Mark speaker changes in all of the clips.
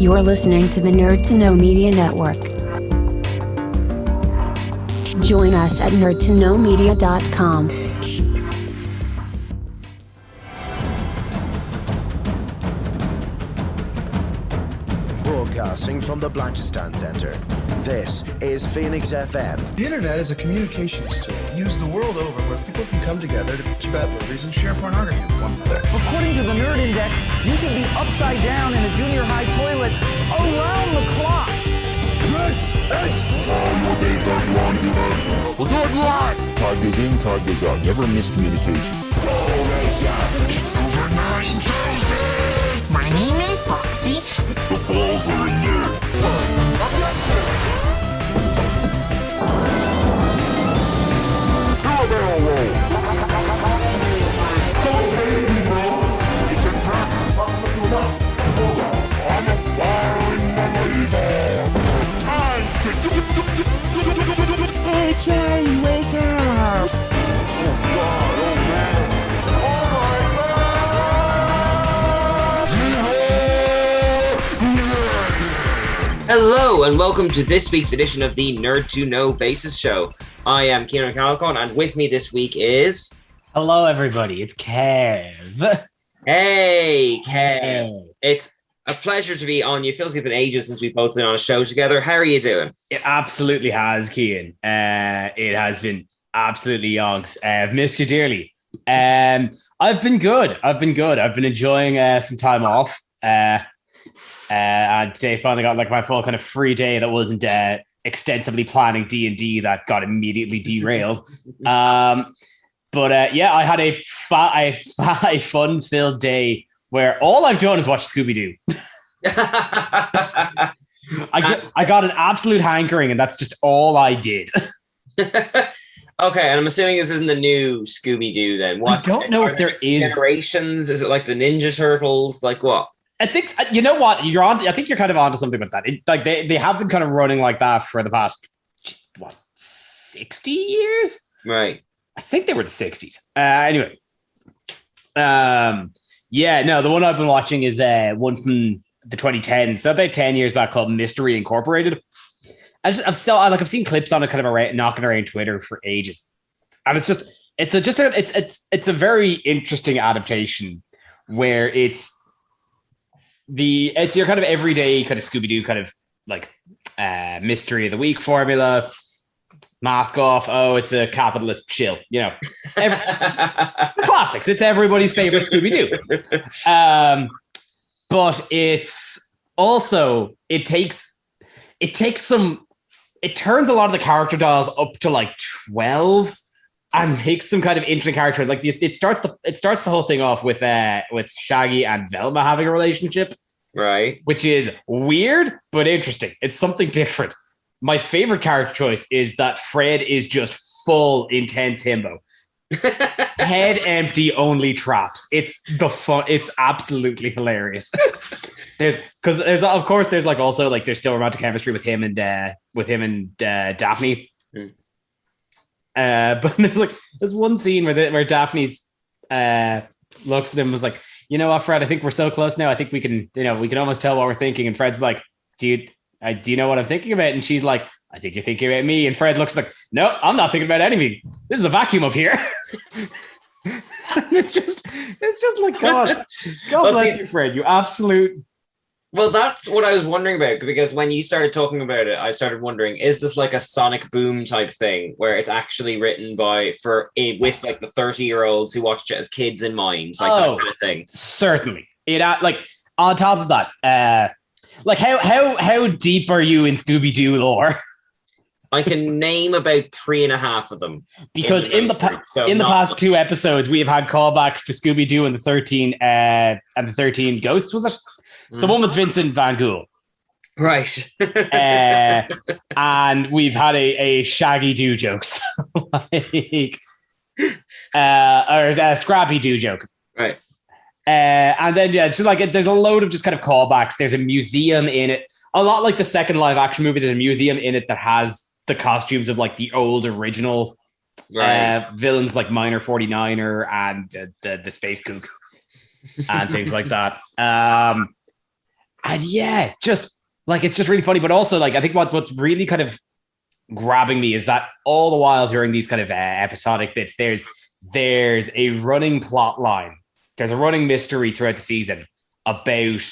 Speaker 1: You're listening to the Nerd to Know Media Network. Join us at nerdtoknowmedia.com.
Speaker 2: Broadcasting from the Blanchistan Center, this is Phoenix FM.
Speaker 3: The internet is a communications tool used the world over where people can come together to bitch about movies and share pornography with one another.
Speaker 4: According to the Nerd Index, you should be upside down in a junior high toilet around the clock.
Speaker 5: This is Time goes in, time goes out. Never miscommunication.
Speaker 6: It's over 9,000! My name is Foxy.
Speaker 5: The balls are in there.
Speaker 6: Don't face me, bro! It's a trap! I'm a firing memory. Time to Hey, Charlie, wake up! Oh, God, oh, man.
Speaker 7: Hello and welcome to this week's edition of the Nerd to Know Basis Show. I am Kieran Calcon and with me this week is...
Speaker 8: Hello everybody, it's Kev.
Speaker 7: Hey Kev. It's a pleasure to be on you. It feels like it's been ages since we've both been on a show together. How are you doing?
Speaker 8: It absolutely has, Kian. It has been absolutely yonks. I've missed you dearly. I've been good. I've been enjoying some time off. And today finally got like my full kind of free day that wasn't extensively planning D&D that got immediately derailed. But I had a fun-filled day where all I've done is watch Scooby-Doo. I got an absolute hankering, and that's just all I did.
Speaker 7: Okay, and I'm assuming this isn't the new Scooby-Doo then.
Speaker 8: I don't know if there is
Speaker 7: generations. Is it like the Ninja Turtles? Like what?
Speaker 8: I think you know what you're on. I think you're kind of onto something with that. Like they have been kind of running like that for the past 60 years,
Speaker 7: right?
Speaker 8: I think they were the 60s. Anyway, the one I've been watching is one from the 2010s, so about 10 years back, called Mystery Incorporated. I've seen clips on it kind of knocking around Twitter for ages, and it's a very interesting adaptation where it's your kind of everyday kind of Scooby-Doo kind of like mystery of the week formula. Mask off. Oh, it's a capitalist shill. You know, the classics. It's everybody's favorite Scooby-Doo. But it's also it turns a lot of the character dials up to like 12 and makes some kind of interesting character. Like it starts the whole thing off with Shaggy and Velma having a relationship,
Speaker 7: right? Which
Speaker 8: is weird but interesting. It's something different. My favorite character choice is that Fred is just full intense himbo. Head empty, only traps. It's absolutely hilarious. there's still romantic chemistry with him and Daphne. But there's one scene where Daphne's looks at him and was like, you know what, Fred, I think we're so close now. I think we can almost tell what we're thinking. And Fred's like, do you know what I'm thinking about? And she's like, I think you're thinking about me. And Fred looks like, no, I'm not thinking about anything. This is a vacuum up here. it's just like, God bless you, Fred. You absolute.
Speaker 7: Well, that's what I was wondering about, because when you started talking about it, I started wondering, is this like a Sonic Boom type thing where it's actually written with like the 30-year-olds who watched it as kids in mind, like that kind of thing?
Speaker 8: Certainly. On top of that, like how deep are you in Scooby-Doo lore?
Speaker 7: I can name about 3.5 of them.
Speaker 8: Because in the past 2 episodes, we have had callbacks to Scooby-Doo and the 13 Ghosts, was it? The one with Vincent Van Gogh.
Speaker 7: Right.
Speaker 8: And we've had a Shaggy Doo jokes. Or a Scrappy Doo joke.
Speaker 7: Right.
Speaker 8: And then, it's just like, there's a load of just kind of callbacks. There's a museum in it. A lot like the second live action movie, there's a museum in it that has the costumes of like the old original villains like Miner 49er and the Space Kook and things like that. And yeah, just like it's just really funny. But also, like, I think what's really kind of grabbing me is that all the while during these kind of episodic bits, there's a running plot line. There's a running mystery throughout the season about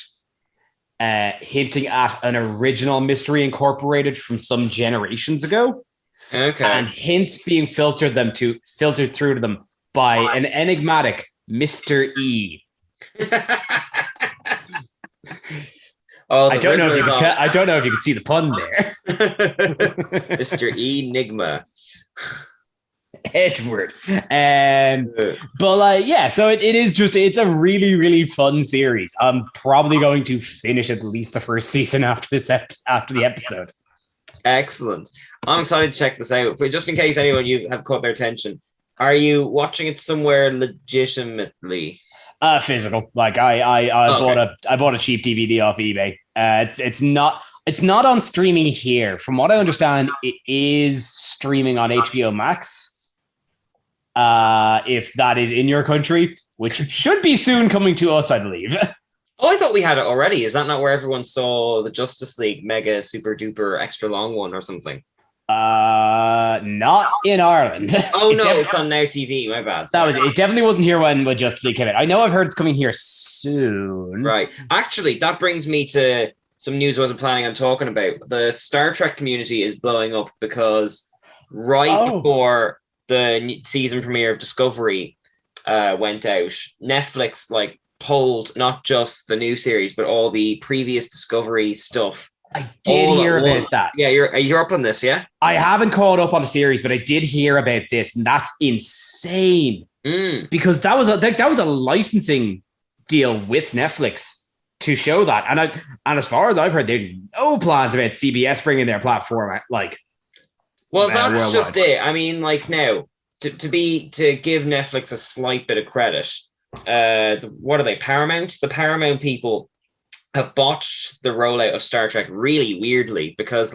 Speaker 8: hinting at an original Mystery Incorporated from some generations ago.
Speaker 7: Okay.
Speaker 8: And hints being filtered through to them by an enigmatic Mr. E. I don't know if you can see the pun there.
Speaker 7: Mr. Enigma.
Speaker 8: Edward. But yeah, so it's a really, really fun series. I'm probably going to finish at least the first season after the episode.
Speaker 7: Excellent. I'm excited to check this out. But just in case anyone you have caught their attention, are you watching it somewhere legitimately?
Speaker 8: Physical. Like I bought a cheap DVD off eBay. It's not on streaming here. From what I understand, it is streaming on HBO Max. If that is in your country, which should be soon coming to us, I believe.
Speaker 7: Oh, I thought we had it already. Is that not where everyone saw the Justice League mega super duper extra long one or something?
Speaker 8: Not in Ireland.
Speaker 7: Oh no, it's on Now TV. My bad.
Speaker 8: It definitely wasn't here when Justice League came out. I know I've heard it's coming here soon.
Speaker 7: Right. Actually, that brings me to some news I wasn't planning on talking about. The Star Trek community is blowing up because before the season premiere of Discovery went out, Netflix pulled not just the new series but all the previous Discovery stuff.
Speaker 8: I did hear about that.
Speaker 7: Yeah, you're up on this, yeah?
Speaker 8: I haven't caught up on the series, but I did hear about this, and that's insane. Because that was a licensing deal with Netflix to show that, and as far as I've heard, there's no plans about CBS bringing their platform that's
Speaker 7: worldwide. Just it. I mean, now to give Netflix a slight bit of credit. What are they? Paramount. The Paramount people have botched the rollout of Star Trek really weirdly because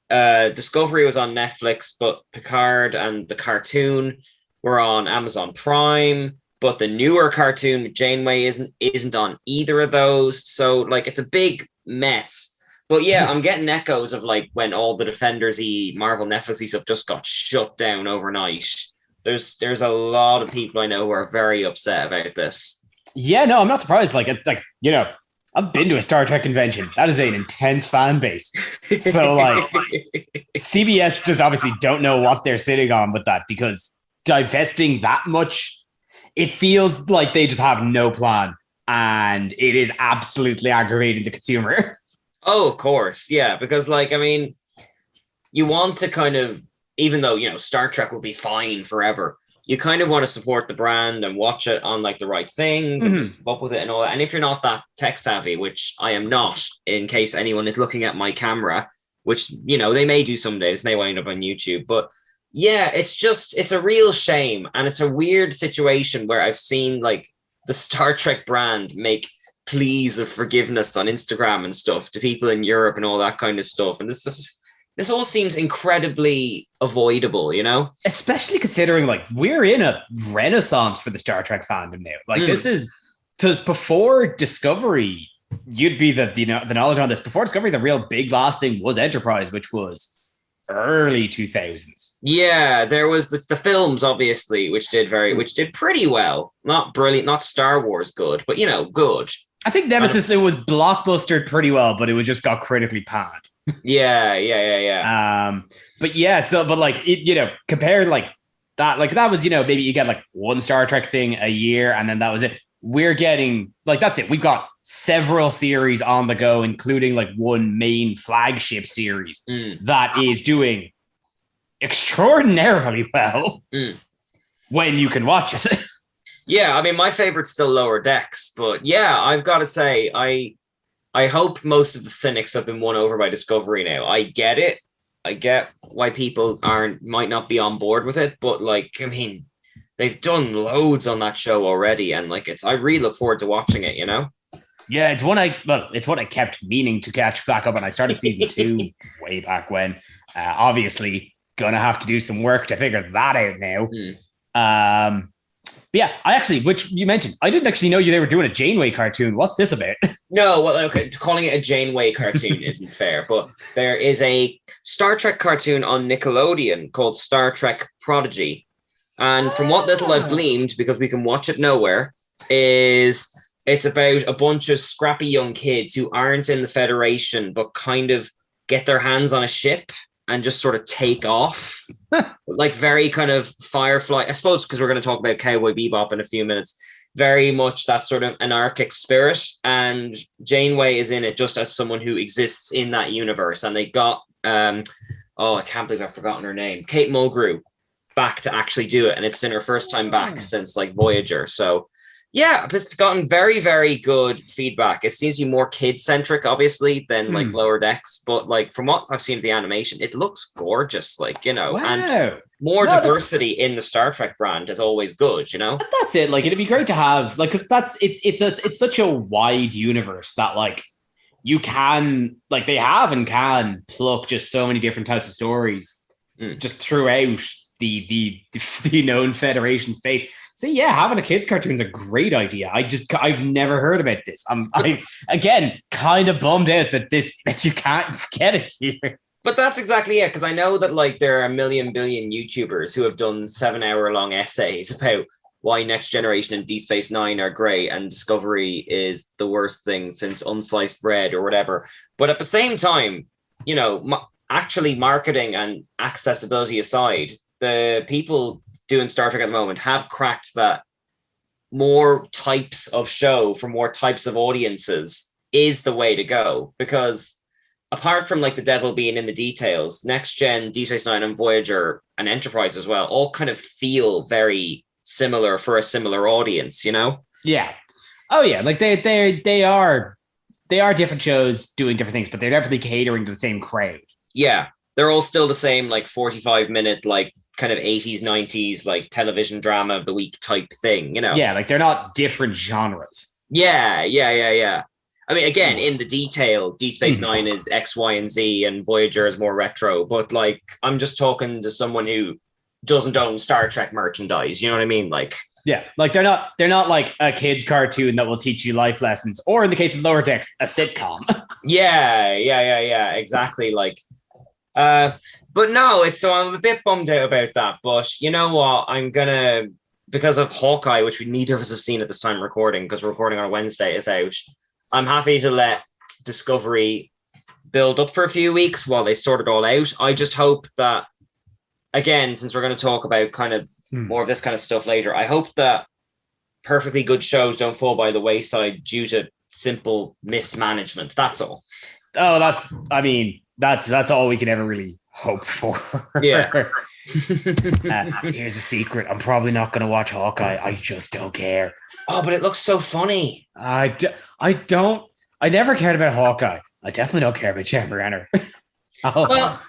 Speaker 7: Discovery was on Netflix, but Picard and the cartoon were on Amazon Prime, but the newer cartoon Janeway isn't on either of those. So it's a big mess. But yeah, I'm getting echoes of when all the Defenders-y Marvel Netflix-y stuff just got shut down overnight. There's a lot of people I know who are very upset about this.
Speaker 8: Yeah, no, I'm not surprised. I've been to a Star Trek convention. That is an intense fan base. So CBS just obviously don't know what they're sitting on with that, because divesting that much, it feels like they just have no plan, and it is absolutely aggravating the consumer.
Speaker 7: Oh, of course. Yeah, because you want to kind of, even though, Star Trek will be fine forever, you kind of want to support the brand and watch it on the right things and just keep up with it and all that. And if you're not that tech savvy, which I am not, in case anyone is looking at my camera, which, they may do someday, this may wind up on YouTube, but yeah, it's a real shame. And it's a weird situation where I've seen the Star Trek brand make pleas of forgiveness on Instagram and stuff to people in Europe and all that kind of stuff. And this all seems incredibly avoidable,
Speaker 8: Especially considering we're in a renaissance for the Star Trek fandom now. This is, because before Discovery, you'd be the knowledge on this. Before Discovery, the real big last thing was Enterprise, which was early 2000s.
Speaker 7: Yeah, there was the films, obviously, which did pretty well. Not brilliant, not Star Wars good, but good. I think
Speaker 8: Nemesis, it was blockbustered pretty well, but it just got critically panned.
Speaker 7: Yeah.
Speaker 8: But yeah, compare that, that was, maybe you get one Star Trek thing a year, and then that was it. We're getting that's it. We've got several series on the go, including one main flagship series that is doing extraordinarily well when you can watch it.
Speaker 7: Yeah, I mean, my favorite's still Lower Decks, but yeah, I've got to say, I hope most of the cynics have been won over by Discovery now. I get it. I get why people might not be on board with it, but they've done loads on that show already, and I really look forward to watching it,
Speaker 8: Yeah, it's one I kept meaning to catch back up, and I started season 2 way back when. Obviously, gonna have to do some work to figure that out now. yeah, which you mentioned, I didn't actually know they were doing a Janeway cartoon. What's this about?
Speaker 7: No, well, okay, calling it a Janeway cartoon isn't fair, but there is a Star Trek cartoon on Nickelodeon called Star Trek Prodigy. And from what little I've gleaned, because we can watch it nowhere, is it's about a bunch of scrappy young kids who aren't in the Federation, but kind of get their hands on a ship and just sort of take off. Like very kind of Firefly, I suppose, because we're going to talk about Cowboy Bebop in a few minutes. Very much that sort of anarchic spirit. And Janeway is in it just as someone who exists in that universe. And they got, I can't believe I've forgotten her name, Kate Mulgrew, back to actually do it. And it's been her first time back since like Voyager. So yeah, it's gotten very, very good feedback. It seems to be more kid-centric, obviously, than like Lower Decks. But like from what I've seen of the animation, it looks gorgeous. Like, you know, and more diversity in the Star Trek brand is always good, you know?
Speaker 8: That's it. Like, it'd be great to have, like, because it's such a wide universe that like you can, like, they have and can pluck just so many different types of stories just throughout the known Federation space. So yeah, having a kids cartoon is a great idea. I've never heard about this. I'm again kind of bummed out that you can't get it here.
Speaker 7: But that's exactly it, because I know that like there are a million billion YouTubers who have done 7-hour-long essays about why Next Generation and Deep Space Nine are great and Discovery is the worst thing since unsliced bread or whatever. But at the same time, you know, actually marketing and accessibility aside, the people doing Star Trek at the moment have cracked that more types of show for more types of audiences is the way to go. Because apart from like the devil being in the details, Next Gen, Deep Space Nine and Voyager and Enterprise as well, all kind of feel very similar for a similar audience, you know? Yeah.
Speaker 8: Oh yeah. Like they are different shows doing different things, but they're definitely catering to the same crowd.
Speaker 7: Yeah. They're all still the same, like 45-minute, like kind of 80s, 90s, like television drama of the week type thing, you know?
Speaker 8: Yeah, like they're not different genres.
Speaker 7: Yeah. I mean, again, in the detail, Deep Space Nine is X, Y, and Z, and Voyager is more retro. But like, I'm just talking to someone who doesn't own Star Trek merchandise. You know what I mean? Like,
Speaker 8: yeah, like they're not like a kids cartoon that will teach you life lessons, or in the case of Lower Decks, a sitcom.
Speaker 7: yeah, exactly. Like, but no, so I'm a bit bummed out about that. But you know what? I'm gonna, because of Hawkeye, which we neither of us have seen at this time recording, because we're recording on a Wednesday, is out. I'm happy to let Discovery build up for a few weeks while they sort it all out. I just hope that, again, since we're going to talk about kind of more of this kind of stuff later, I hope that perfectly good shows don't fall by the wayside due to simple mismanagement. That's all.
Speaker 8: Oh, that's all we can ever really hope for.
Speaker 7: Yeah.
Speaker 8: Here's a secret. I'm probably not going to watch Hawkeye. I just don't care.
Speaker 7: Oh, but it looks so funny.
Speaker 8: I never cared about Hawkeye. I definitely don't care about Jeremy Renner.
Speaker 7: Well,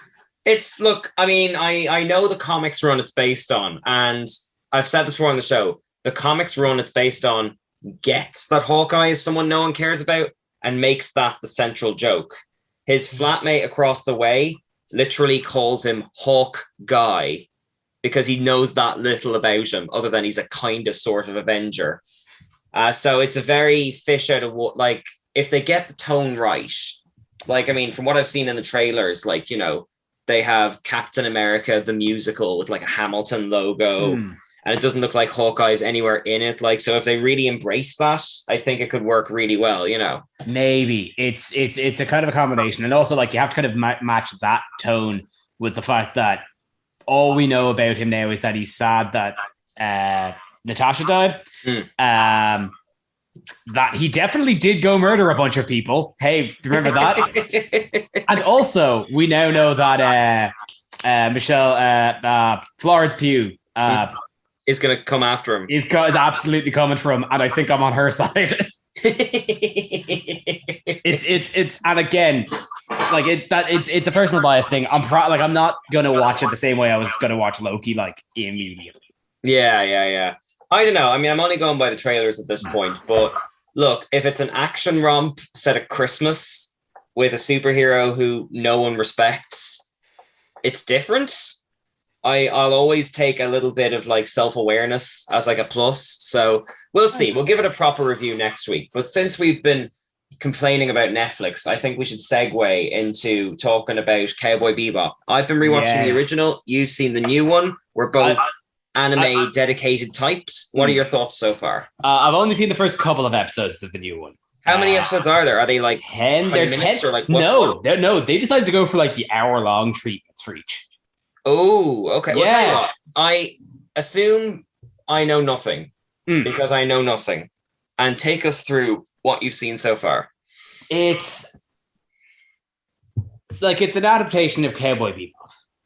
Speaker 7: I mean, I know the comics run it's based on, and I've said this before on the show, the comics run it's based on gets that Hawkeye is someone no one cares about and makes that the central joke. His flatmate across the way literally calls him Hawk Guy because he knows that little about him, other than he's a kind of sort of Avenger. So it's a very fish out of water. Like, if they get the tone right, like, I mean, from what I've seen in the trailers, like, you know, they have Captain America, the musical, with like a Hamilton logo, and it doesn't look like Hawkeye's anywhere in it. Like, so if they really embrace that, I think it could work really well, you know?
Speaker 8: Maybe it's a kind of a combination. And also, like, you have to kind of match that tone with the fact that all we know about him now is that he's sad that Natasha died. That he definitely did go murder a bunch of people. Hey, remember that? And also, we now know that Florence Pugh
Speaker 7: is going to come after him.
Speaker 8: Is absolutely coming for him, and I think I'm on her side. It's and again, like it's a personal bias thing. I'm not gonna watch it the same way I was gonna watch Loki, like, immediately.
Speaker 7: Yeah. I don't know. I mean, I'm only going by the trailers at this point, but look, if it's an action romp set at Christmas with a superhero who no one respects, it's different. I'll always take a little bit of like self-awareness as like a plus. So we'll see. We'll give it a proper review next week. But since we've been complaining about Netflix, I think we should segue into talking about Cowboy Bebop. I've been rewatching the original. You've seen the new one. We're both anime dedicated types. What are your thoughts so far?
Speaker 8: I've only seen the first couple of episodes of the new one.
Speaker 7: How many episodes are there? Are they like
Speaker 8: 10? They're 10.
Speaker 7: Or like
Speaker 8: No, they decided to go for like the hour-long treatments for each.
Speaker 7: Oh, okay. Well, tell you
Speaker 8: Yeah.
Speaker 7: what, I assume I know nothing because I know nothing. And take us through what you've seen so far.
Speaker 8: It's an adaptation of Cowboy Bebop.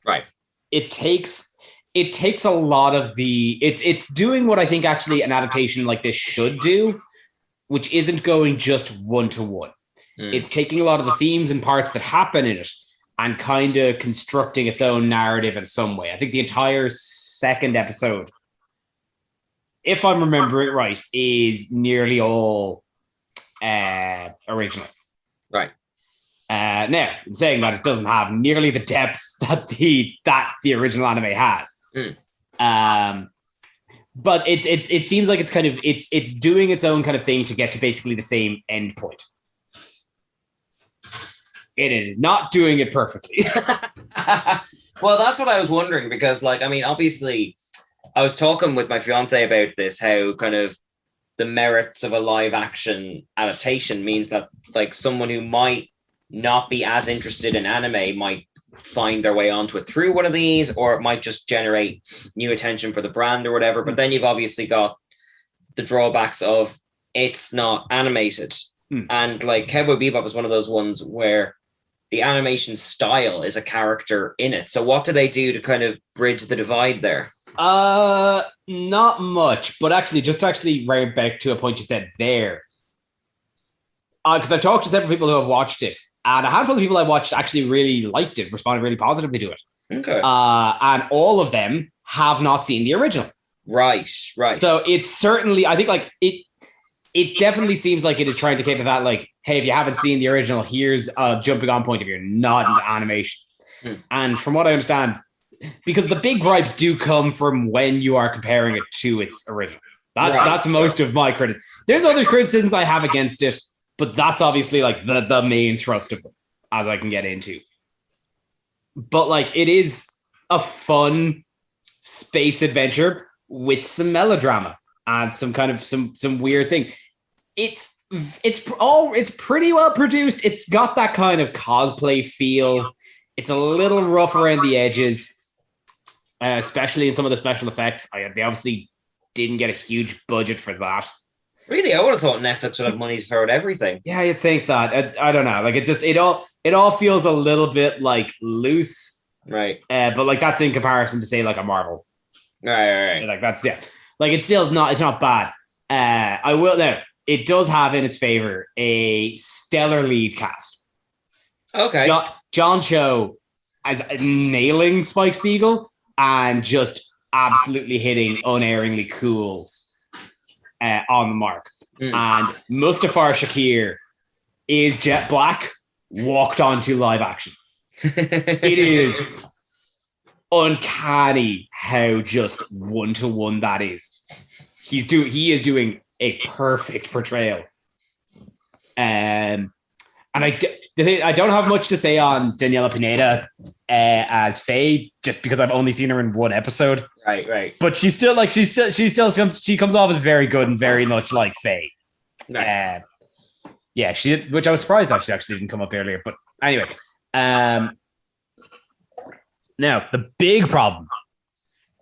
Speaker 7: Right.
Speaker 8: It takes a lot of it's doing what I think actually an adaptation like this should do, which isn't going just one-to-one. It's taking a lot of the themes and parts that happen in it and kind of constructing its own narrative in some way. I think the entire second episode, if I'm remembering it right, is nearly all original.
Speaker 7: Right.
Speaker 8: Now, in saying that, it doesn't have nearly the depth that the original anime has. But it seems like it's doing its own kind of thing to get to basically the same end point. It is not doing it perfectly.
Speaker 7: Well, that's what I was wondering because, like, I mean, obviously, I was talking with my fiance about this, how kind of the merits of a live action adaptation means that, like, someone who might not be as interested in anime might find their way onto it through one of these, or it might just generate new attention for the brand or whatever. But then you've obviously got the drawbacks of it's not animated. And like Cowboy Bebop is one of those ones where the animation style is a character in it. So what do they do to kind of bridge the divide there?
Speaker 8: Not much, but actually, just to actually round back to a point you said there, because I've talked to several people who have watched it, and a handful of people I watched actually really liked it, responded really positively to it.
Speaker 7: Okay.
Speaker 8: And all of them have not seen the original.
Speaker 7: Right.
Speaker 8: So it's certainly, I think, like it definitely seems like it is trying to cater that, like, hey, if you haven't seen the original, here's a jumping on point if you're not into animation. And from what I understand, because the big gripes do come from when you are comparing it to its original. That's most of my criticism. There's other criticisms I have against it, but that's obviously like the main thrust of them, as I can get into. But like, it is a fun space adventure with some melodrama and some kind of some weird thing. It's pretty well produced. It's got that kind of cosplay feel. It's a little rough around the edges, especially in some of the special effects. They obviously didn't get a huge budget for that.
Speaker 7: Really, I would have thought Netflix would have money to throw at everything.
Speaker 8: Yeah, you'd think that. I don't know. Like, it all feels a little bit like loose,
Speaker 7: right?
Speaker 8: But like, that's in comparison to say like a Marvel.
Speaker 7: Right.
Speaker 8: Like, that's, yeah. Like, it's still not. It's not bad. I will now. It does have in its favor a stellar lead cast.
Speaker 7: Okay.
Speaker 8: John Cho as nailing Spike Spiegel and just absolutely hitting unerringly cool on the mark. And Mustafar Shakir is jet black walked onto live action. It is uncanny how just one-to-one that is. He is doing a perfect portrayal. And I don't have much to say on Daniela Pineda as Faye, just because I've only seen her in one episode.
Speaker 7: Right.
Speaker 8: But she comes off as very good and very much like Faye. Right. Which I was surprised that she actually didn't come up earlier. But anyway, now the big problem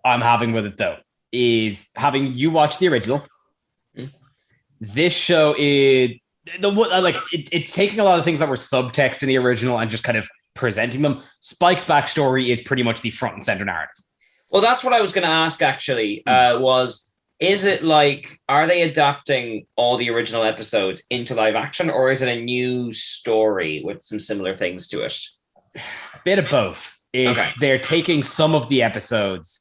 Speaker 8: I'm having with it though is having you watch the original. This show is it's taking a lot of things that were subtext in the original and just kind of presenting them. Spike's backstory is pretty much the front and center narrative.
Speaker 7: Well, that's what I was going to ask actually, is it like, are they adapting all the original episodes into live action, or is it a new story with some similar things to it?
Speaker 8: Bit of both. They're taking some of the episodes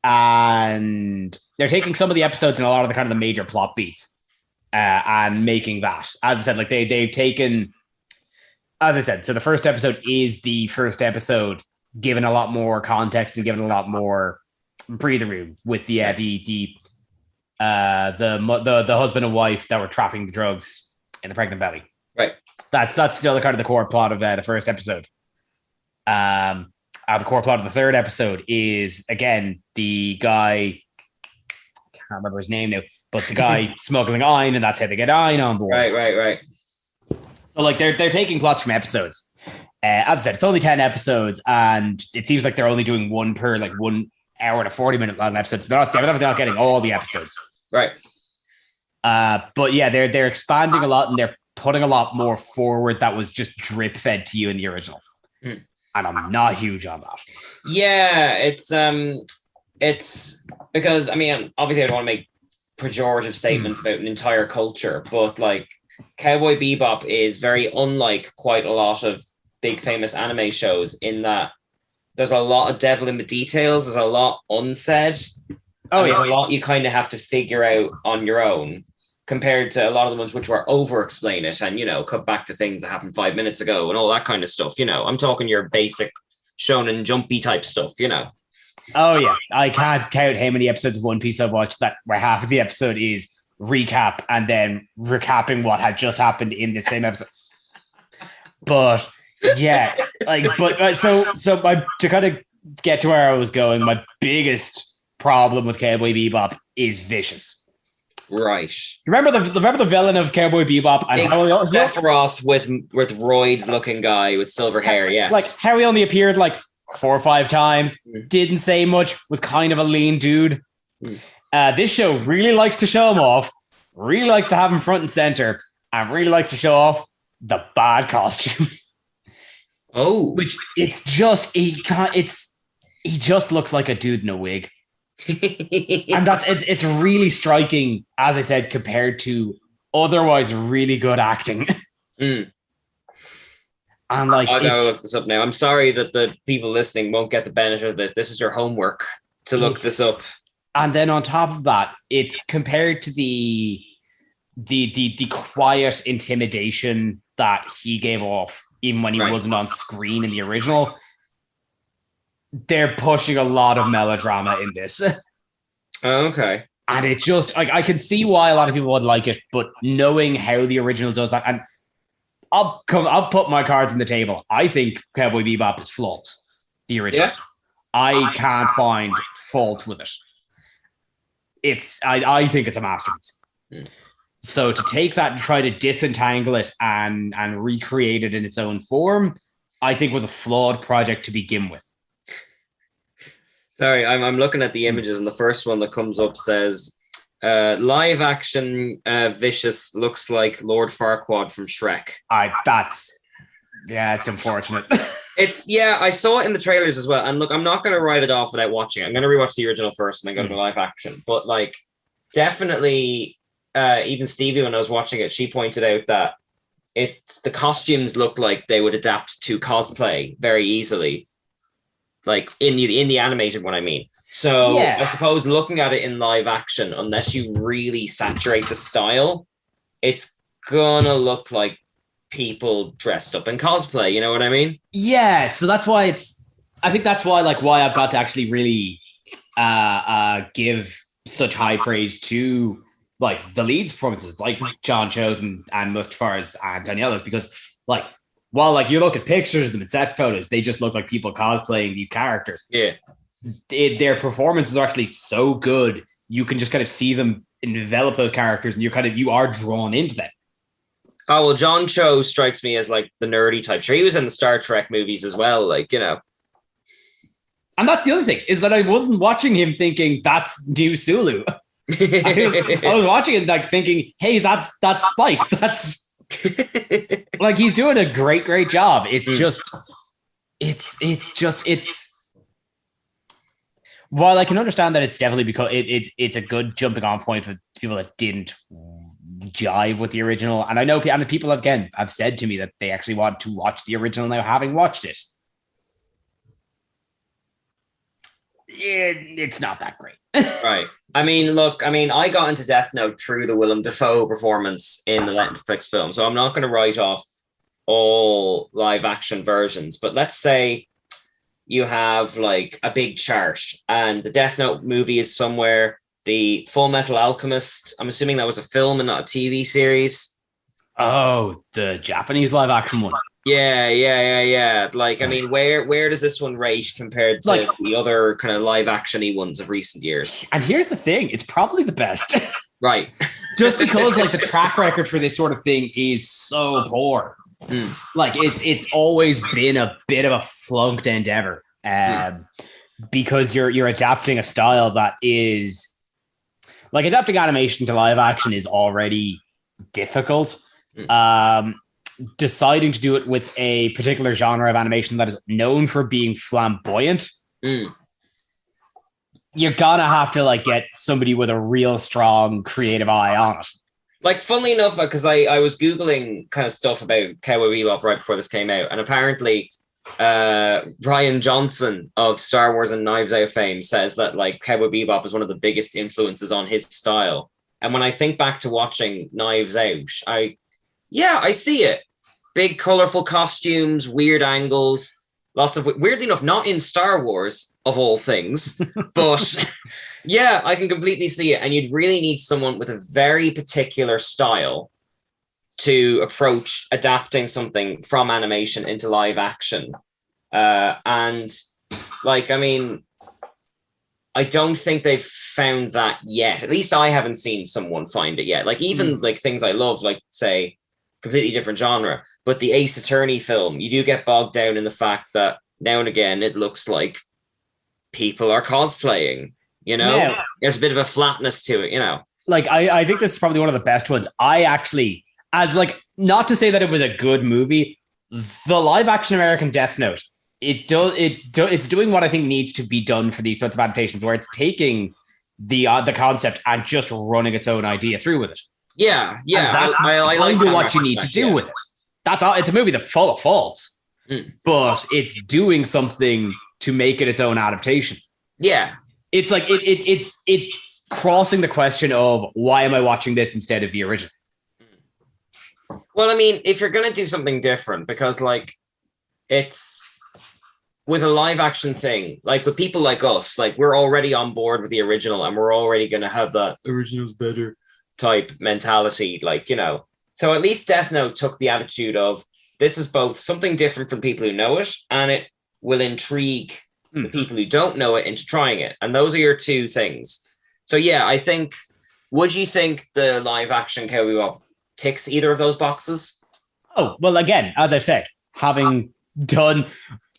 Speaker 8: and they're taking some of the episodes and a lot of the kind of the major plot beats and making that. As I said, like they've taken, as I said, so the first episode is the first episode given a lot more context and given a lot more breathing room with the husband and wife that were trafficking the drugs in the pregnant belly.
Speaker 7: Right.
Speaker 8: That's still the kind of the core plot of the first episode. The core plot of the third episode is, again, the guy, I can't remember his name now, but the guy smuggling iron, and that's how they get iron on board.
Speaker 7: Right.
Speaker 8: So like they're taking plots from episodes. As I said, it's only 10 episodes, and it seems like they're only doing one per like 1 hour and a 40-minute long episode. So they're not getting all the episodes.
Speaker 7: Right.
Speaker 8: But yeah, they're expanding a lot, and they're putting a lot more forward that was just drip fed to you in the original. And I'm not huge on that.
Speaker 7: Yeah, it's because, I mean, obviously I don't want to make pejorative statements about an entire culture, but like Cowboy Bebop is very unlike quite a lot of big famous anime shows in that there's a lot of devil in the details. There's a lot unsaid.
Speaker 8: Oh,
Speaker 7: There's
Speaker 8: yeah.
Speaker 7: a lot you kind of have to figure out on your own compared to a lot of the ones which were over-explain it and, you know, cut back to things that happened 5 minutes ago and all that kind of stuff. You know, I'm talking your basic shonen jumpy type stuff, you know.
Speaker 8: Oh yeah, I can't count how many episodes of One Piece I've watched that where half of the episode is recap and then recapping what had just happened in the same episode. But yeah, like, so to kind of get to where I was going, my biggest problem with Cowboy Bebop is Vicious.
Speaker 7: Right.
Speaker 8: Remember the villain of Cowboy Bebop and
Speaker 7: Big Sephiroth with roids looking guy with silver hair, yes.
Speaker 8: Like how he only appeared like 4 or 5 times, didn't say much, was kind of a lean dude. This show really likes to show him off, really likes to have him front and center, and really likes to show off the bad costume.
Speaker 7: Oh,
Speaker 8: Which it's just he just looks like a dude in a wig. And it's really striking, as I said, compared to otherwise really good acting. And like,
Speaker 7: I gotta look this up now. I'm sorry that the people listening won't get the benefit of this. This is your homework to look this up.
Speaker 8: And then on top of that, it's compared to the quiet intimidation that he gave off even when he wasn't on screen in the original. They're pushing a lot of melodrama in this.
Speaker 7: Okay.
Speaker 8: And it just, like, I can see why a lot of people would like it, but knowing how the original does that, and I'll put my cards on the table. I think Cowboy Bebop is flawless. The original. Yeah. I can't find fault with it. I think it's a masterpiece. So to take that and try to disentangle it and recreate it in its own form, I think was a flawed project to begin with.
Speaker 7: Sorry, I'm looking at the images, and the first one that comes up says live action Vicious looks like Lord Farquaad from Shrek.
Speaker 8: It's unfortunate.
Speaker 7: I saw it in the trailers as well. And look, I'm not going to write it off without watching it. I'm going to rewatch the original first and then go to the live action. But like, definitely, even Stevie, when I was watching it, she pointed out that the costumes look like they would adapt to cosplay very easily. Like in the animated one, I mean. So yeah. I suppose looking at it in live action, unless you really saturate the style, it's gonna look like people dressed up in cosplay. You know what I mean? Yeah.
Speaker 8: So that's why I think that's why I've got to actually really give such high praise to like the leads performances, like John Cho's and Mustafar's and Daniela's, because like, while like you look at pictures of them and set photos, they just look like people cosplaying these characters.
Speaker 7: Yeah.
Speaker 8: Their performances are actually so good. You can just kind of see them and develop those characters, and you are drawn into them.
Speaker 7: Oh, well, John Cho strikes me as like the nerdy type. Sure, he was in the Star Trek movies as well, like, you know.
Speaker 8: And that's the other thing, is that I wasn't watching him thinking that's new Sulu. I was watching it like thinking, hey, that's Spike. That's like he's doing a great job. It's while I can understand that it's definitely because it's a good jumping on point for people that didn't jive with the original. And I know and people have said to me that they actually want to watch the original now, having watched it. It's not that great.
Speaker 7: Right. I mean, look, I got into Death Note through the Willem Dafoe performance in the Netflix film, so I'm not going to write off all live action versions. But let's say, you have like a big chart, and the Death Note movie is somewhere. The Full Metal Alchemist, I'm assuming that was a film and not a TV series.
Speaker 8: Oh, the Japanese live action one.
Speaker 7: Yeah. Like, I mean, where does this one rate compared to
Speaker 8: Like,
Speaker 7: the other kind of live actiony ones of recent years?
Speaker 8: And here's the thing, it's probably the best.
Speaker 7: Right.
Speaker 8: Just because like the track record for this sort of thing is so poor. Like it's always been a bit of a flunked endeavor. Because you're adapting a style that is like adapting animation to live action is already difficult. Deciding to do it with a particular genre of animation that is known for being flamboyant, you're gonna have to like get somebody with a real strong creative eye on it.
Speaker 7: Like, funnily enough, because I was Googling kind of stuff about Cowboy Bebop right before this came out, and apparently Ryan Johnson of Star Wars and Knives Out fame says that like Cowboy Bebop is one of the biggest influences on his style. And when I think back to watching Knives Out, I see it. Big, colorful costumes, weird angles, lots of weirdly enough, not in Star Wars of all things, but yeah, I can completely see it. And you'd really need someone with a very particular style to approach adapting something from animation into live action. And like, I mean, I don't think they've found that yet. At least I haven't seen someone find it yet. Like even like things I love, like say completely different genre, but the Ace Attorney film, you do get bogged down in the fact that now and again it looks like people are cosplaying, you know? Yeah. There's a bit of a flatness to it, you know?
Speaker 8: Like I think this is probably one of the best ones. I actually, as like, not to say that it was a good movie, the live action American Death Note, it's doing what I think needs to be done for these sorts of adaptations, where it's taking the concept and just running its own idea through with it.
Speaker 7: Yeah.
Speaker 8: And that's I like what you need to do with it. That's all. It's a movie that's full of faults, but it's doing something to make it its own adaptation.
Speaker 7: Yeah,
Speaker 8: it's like it's crossing the question of why am I watching this instead of the original?
Speaker 7: Well, I mean, if you're gonna do something different, because like it's with a live action thing, like with people like us, like we're already on board with the original, and we're already gonna have that original's better type mentality, like, you know. So at least Death Note took the attitude of this is both something different from people who know it, and it will intrigue the people who don't know it into trying it. And those are your two things. So yeah, I think, would you think the live action Cowboy Bebop ticks either of those boxes?
Speaker 8: Oh, well, again, as I've said, having done,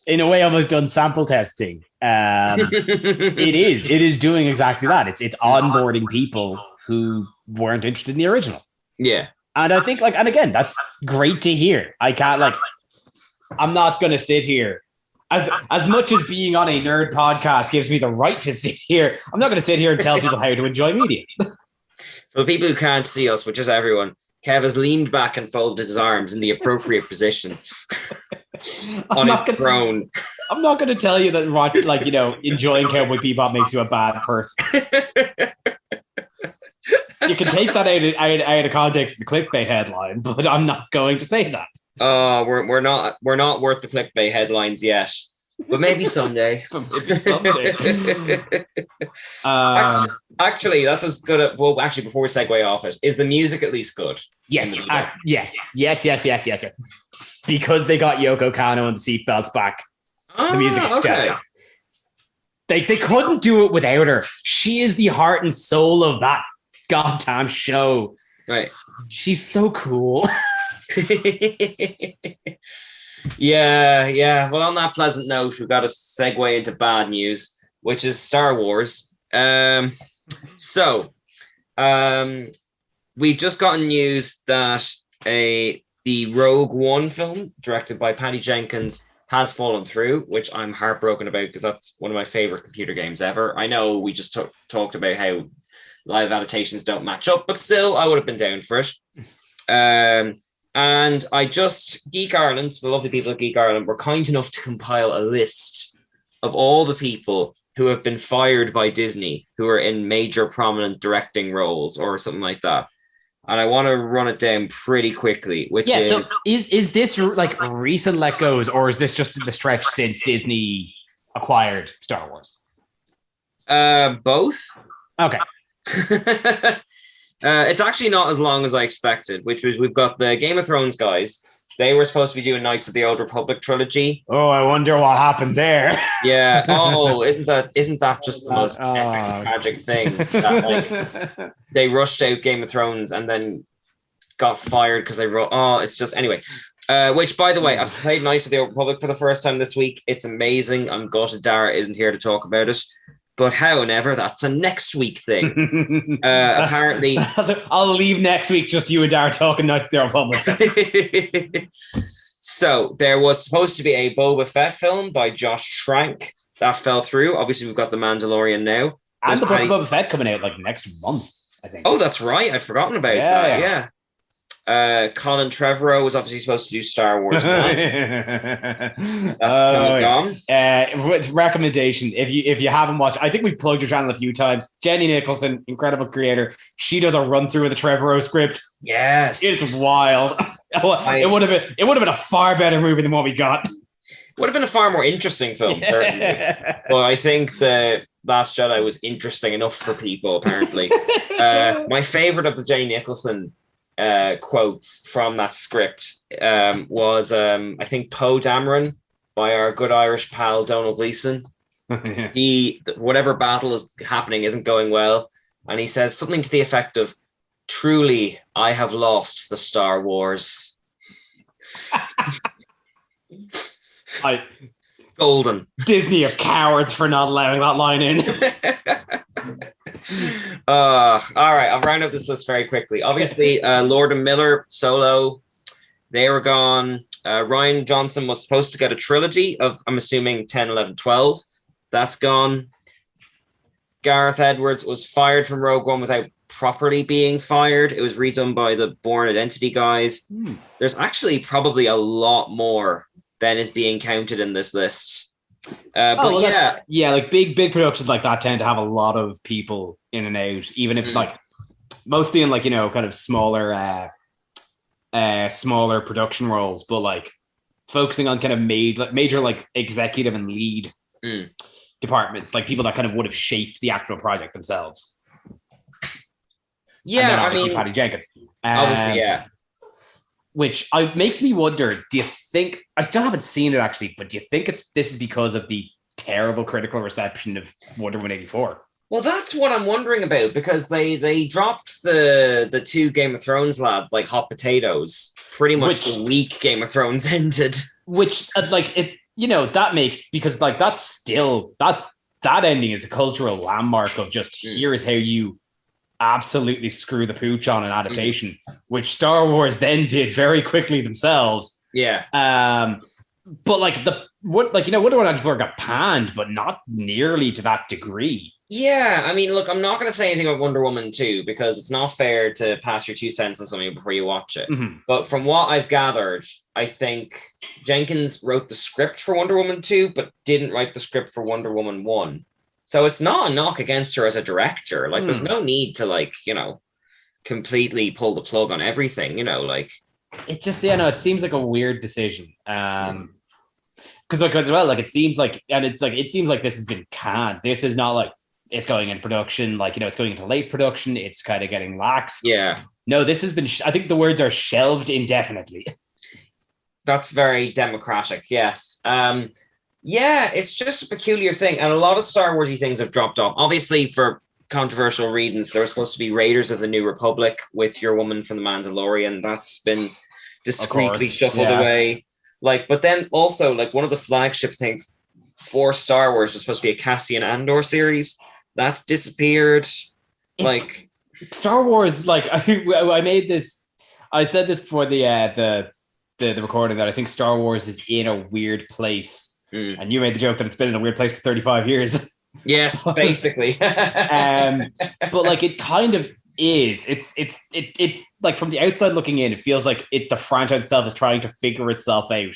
Speaker 8: in a way, almost done sample testing, it is doing exactly that. It's onboarding people who weren't interested in the original.
Speaker 7: Yeah.
Speaker 8: And I think, like, and again, that's great to hear. I can't, like, I'm not going to sit here. As much as being on a nerd podcast gives me the right to sit here, I'm not going to sit here and tell people how to enjoy media.
Speaker 7: For people who can't see us, which is everyone, Kev has leaned back and folded his arms in the appropriate position on his throne.
Speaker 8: I'm not going to tell you that, like, you know, enjoying Cowboy Bebop makes you a bad person. You can take that out of context as a clickbait headline, but I'm not going to say that.
Speaker 7: We're not worth the clickbait headlines yet, but maybe someday.
Speaker 8: Maybe someday.
Speaker 7: Actually, that's as good. Well, actually, before we segue off it, is the music at least good?
Speaker 8: Yes. Yes. Because they got Yoko Kanno and the seatbelts back. The music's stellar. They couldn't do it without her. She is the heart and soul of that goddamn show.
Speaker 7: Right.
Speaker 8: She's so cool.
Speaker 7: Yeah. Well, on that pleasant note, we've got to segue into bad news, which is Star Wars. We've just gotten news that the Rogue One film, directed by Patty Jenkins, has fallen through, which I'm heartbroken about because that's one of my favorite computer games ever. I know we just talked about how live adaptations don't match up, but still, I would have been down for it. And Geek Ireland, the lovely people at Geek Ireland, were kind enough to compile a list of all the people who have been fired by Disney, who are in major prominent directing roles or something like that. And I want to run it down pretty quickly,
Speaker 8: is this like recent let goes, or is this just the stretch since Disney acquired Star Wars?
Speaker 7: Both.
Speaker 8: Okay.
Speaker 7: It's actually not as long as I expected, which was we've got the Game of Thrones guys. They were supposed to be doing Knights of the Old Republic trilogy.
Speaker 8: Oh, I wonder what happened there.
Speaker 7: Yeah. Oh, isn't that just the most epic, tragic thing? That, like, they rushed out Game of Thrones and then got fired because they wrote. Oh, it's just anyway. Which, by the way, I played Knights of the Old Republic for the first time this week. It's amazing. I'm gutted Dara isn't here to talk about it. But however, that's a next week thing. Apparently,
Speaker 8: I'll leave next week. Just you and Dara talking Knights of the Republic.
Speaker 7: So there was supposed to be a Boba Fett film by Josh Trank that fell through. Obviously, we've got the Mandalorian now,
Speaker 8: and the book of Boba Fett coming out like next month, I think.
Speaker 7: Oh, that's right. I'd forgotten about that. Yeah. Colin Trevorrow was obviously supposed to do Star Wars 1. That's coming on.
Speaker 8: Recommendation, if you haven't watched, I think we've plugged your channel a few times. Jenny Nicholson, incredible creator. She does a run through of the Trevorrow script.
Speaker 7: Yes,
Speaker 8: it's wild. It would have been a far better movie than what we got.
Speaker 7: Would have been a far more interesting film, certainly. But I think the Last Jedi was interesting enough for people. Apparently, my favorite of the Jenny Nicholson quotes from that script was I think Poe Dameron by our good Irish pal Donald Gleeson. Whatever battle is happening isn't going well, and he says something to the effect of, "Truly, I have lost the Star Wars." Golden.
Speaker 8: Disney are cowards for not allowing that line in.
Speaker 7: All right, I'll round up this list very quickly. Obviously, Lord and Miller, Solo, they were gone. Ryan Johnson was supposed to get a trilogy of, I'm assuming, 10, 11, 12. That's gone. Gareth Edwards was fired from Rogue One without properly being fired. It was redone by the Bourne Identity guys. There's actually probably a lot more than is being counted in this list.
Speaker 8: Like big productions like that tend to have a lot of people in and out, even if like mostly in like, you know, kind of smaller production roles, but like focusing on kind of major like executive and lead departments, like people that kind of would have shaped the actual project themselves.
Speaker 7: Yeah, I mean,
Speaker 8: Patty Jenkins,
Speaker 7: obviously, yeah.
Speaker 8: Which makes me wonder, do you think, I still haven't seen it actually, but do you think this is because of the terrible critical reception of Wonder Woman 84?
Speaker 7: Well, that's what I'm wondering about, because they dropped the two Game of Thrones lads like hot potatoes pretty much the week Game of Thrones ended.
Speaker 8: Which, like, it, you know, that makes, because like that's still, that ending is a cultural landmark of just here's how you absolutely screw the pooch on an adaptation, which Star Wars then did very quickly themselves.
Speaker 7: Yeah.
Speaker 8: But like Wonder Woman 94 got panned, but not nearly to that degree.
Speaker 7: Yeah, I mean, look, I'm not going to say anything about Wonder Woman 2 because it's not fair to pass your 2 cents on something before you watch it. But from what I've gathered, I think Jenkins wrote the script for Wonder Woman 2, but didn't write the script for Wonder Woman 1. So it's not a knock against her as a director. Like, there's no need to, like, you know, completely pull the plug on everything, you know, like.
Speaker 8: It just, it seems like a weird decision. Because, like, as well, like, it seems like this has been canned. This is not like it's going into production, like, you know, it's going into late production. It's kind of getting laxed.
Speaker 7: Yeah.
Speaker 8: No, this has been, I think the words are shelved indefinitely.
Speaker 7: That's very democratic, yes. Yeah, it's just a peculiar thing. And a lot of Star Warsy things have dropped off. Obviously, for controversial reasons, there was supposed to be Raiders of the New Republic with your woman from The Mandalorian. That's been discreetly shuffled away. Like, but then also, like, one of the flagship things for Star Wars was supposed to be a Cassian Andor series. That's disappeared. Like,
Speaker 8: Star Wars, like, I made this, I said this before the recording, that I think Star Wars is in a weird place. And you made the joke that it's been in a weird place for 35 years.
Speaker 7: Yes, basically.
Speaker 8: But like, it kind of is. It like, from the outside looking in, it feels like the franchise itself is trying to figure itself out.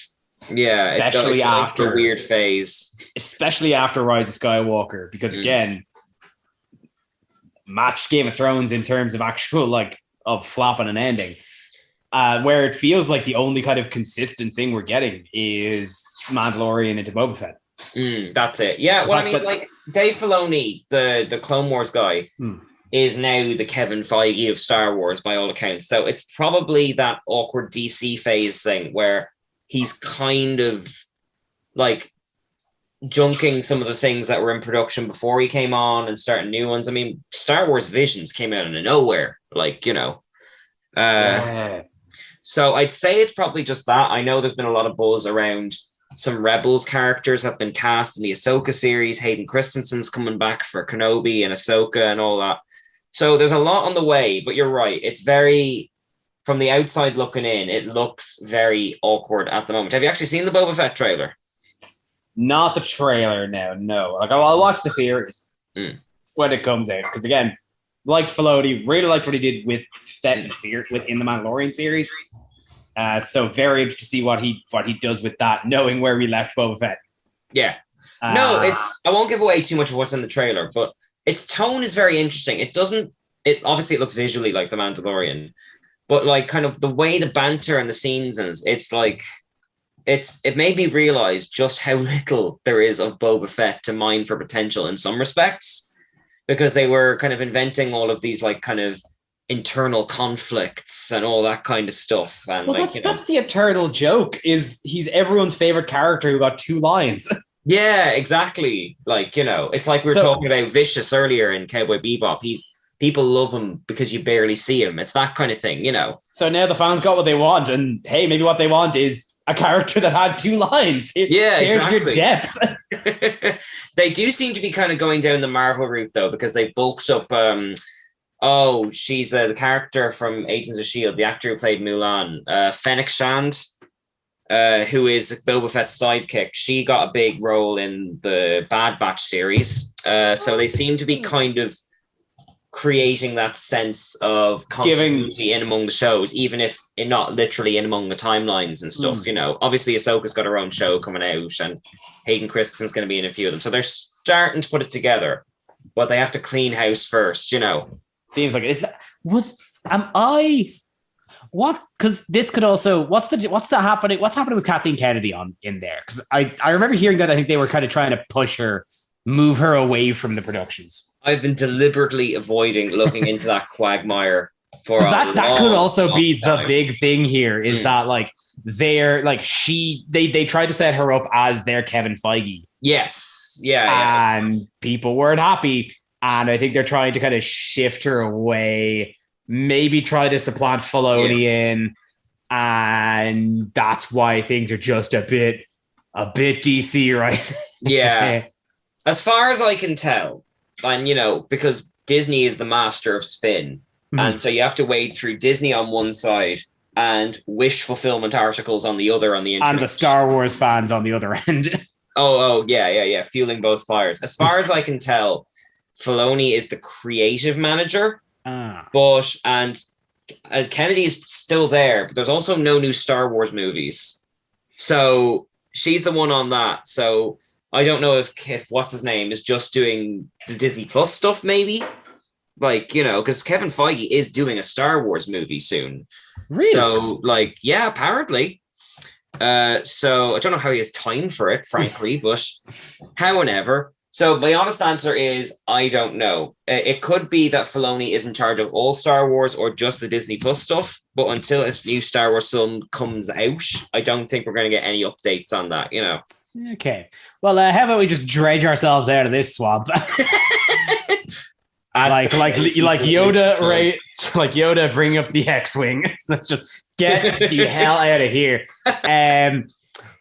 Speaker 7: Yeah,
Speaker 8: especially after
Speaker 7: a weird phase.
Speaker 8: Especially after Rise of Skywalker, because again, matched Game of Thrones in terms of actual, like, of flopping and ending. Where it feels like the only kind of consistent thing we're getting is Mandalorian into Boba Fett.
Speaker 7: That's it. Yeah,
Speaker 8: The
Speaker 7: well, I
Speaker 8: fact
Speaker 7: mean,
Speaker 8: that-
Speaker 7: like Dave Filoni, the Clone Wars guy, is now the Kevin Feige of Star Wars by all accounts. So it's probably that awkward DC phase thing where he's kind of like junking some of the things that were in production before he came on and starting new ones. I mean, Star Wars Visions came out of nowhere, like, you know. So I'd say it's probably just that. I know there's been a lot of buzz around some Rebels characters have been cast in the Ahsoka series. Hayden Christensen's coming back for Kenobi and Ahsoka and all that. So there's a lot on the way, but you're right. It's very, from the outside looking in, it looks very awkward at the moment. Have you actually seen the Boba Fett trailer?
Speaker 8: Not the trailer now, no. Like I'll watch the series when it comes out. Because again, liked Filoni, really liked what he did with Fett in the Mandalorian series. So very interested to see what he does with that, knowing where we left Boba Fett.
Speaker 7: Yeah. No, I won't give away too much of what's in the trailer, but its tone is very interesting. It obviously it looks visually like the Mandalorian, but like kind of the way the banter and the scenes and it's like it made me realize just how little there is of Boba Fett to mine for potential in some respects, because they were kind of inventing all of these like kind of internal conflicts and all that kind of stuff. And
Speaker 8: well, that's the eternal joke, is he's everyone's favorite character who got 2 lines.
Speaker 7: Yeah, exactly. Like, you know, it's like we were talking about Vicious earlier in Cowboy Bebop. People love him because you barely see him. It's that kind of thing, you know.
Speaker 8: So now the fans got what they want, and hey, maybe what they want is a character that had 2 lines. There's
Speaker 7: exactly.
Speaker 8: your depth.
Speaker 7: They do seem to be kind of going down the Marvel route though, because they bulked up. She's the character from Agents of S.H.I.E.L.D., the actor who played Mulan, Fennec Shand, who is Boba Fett's sidekick. She got a big role in the Bad Batch series. So they seem to be kind of creating that sense of continuity in among the shows, even if not literally in among the timelines and stuff. You know, obviously Ahsoka's got her own show coming out, and Hayden Christensen's going to be in a few of them. So they're starting to put it together, but they have to clean house first, you know.
Speaker 8: Seems like it. Because this could also, what's happening with Kathleen Kennedy in there? Because I remember hearing that I think they were kind of trying to push her, move her away from the productions.
Speaker 7: I've been deliberately avoiding looking into that quagmire for
Speaker 8: that could also be
Speaker 7: time.
Speaker 8: the big thing here, is that like they're like they tried to set her up as their Kevin Feige.
Speaker 7: Yes. Yeah.
Speaker 8: And people weren't happy. And I think they're trying to kind of shift her away, maybe try to supplant Filoni in. And that's why things are just a bit DC, right?
Speaker 7: Yeah. As far as I can tell, and you know, because Disney is the master of spin. And so you have to wade through Disney on one side and wish fulfillment articles on the other on the internet.
Speaker 8: And the Star Wars fans on the other end.
Speaker 7: Yeah. Fueling both fires. As far as I can tell, Filoni is the creative manager, but Kennedy is still there, but there's also no new Star Wars movies. So she's the one on that. So I don't know if what's his name is just doing the Disney Plus stuff, maybe. Like, you know, because Kevin Feige is doing a Star Wars movie soon.
Speaker 8: Really?
Speaker 7: So, like, yeah, apparently. So I don't know how he has time for it, frankly, but however. So my honest answer is I don't know. It could be that Filoni is in charge of all Star Wars or just the Disney Plus stuff. But until a new Star Wars film comes out, I don't think we're going to get any updates on that, you know.
Speaker 8: Okay. Well, how about we just dredge ourselves out of this swamp? like Yoda, right? Like Yoda bringing up the X-Wing. Let's just get the hell out of here. And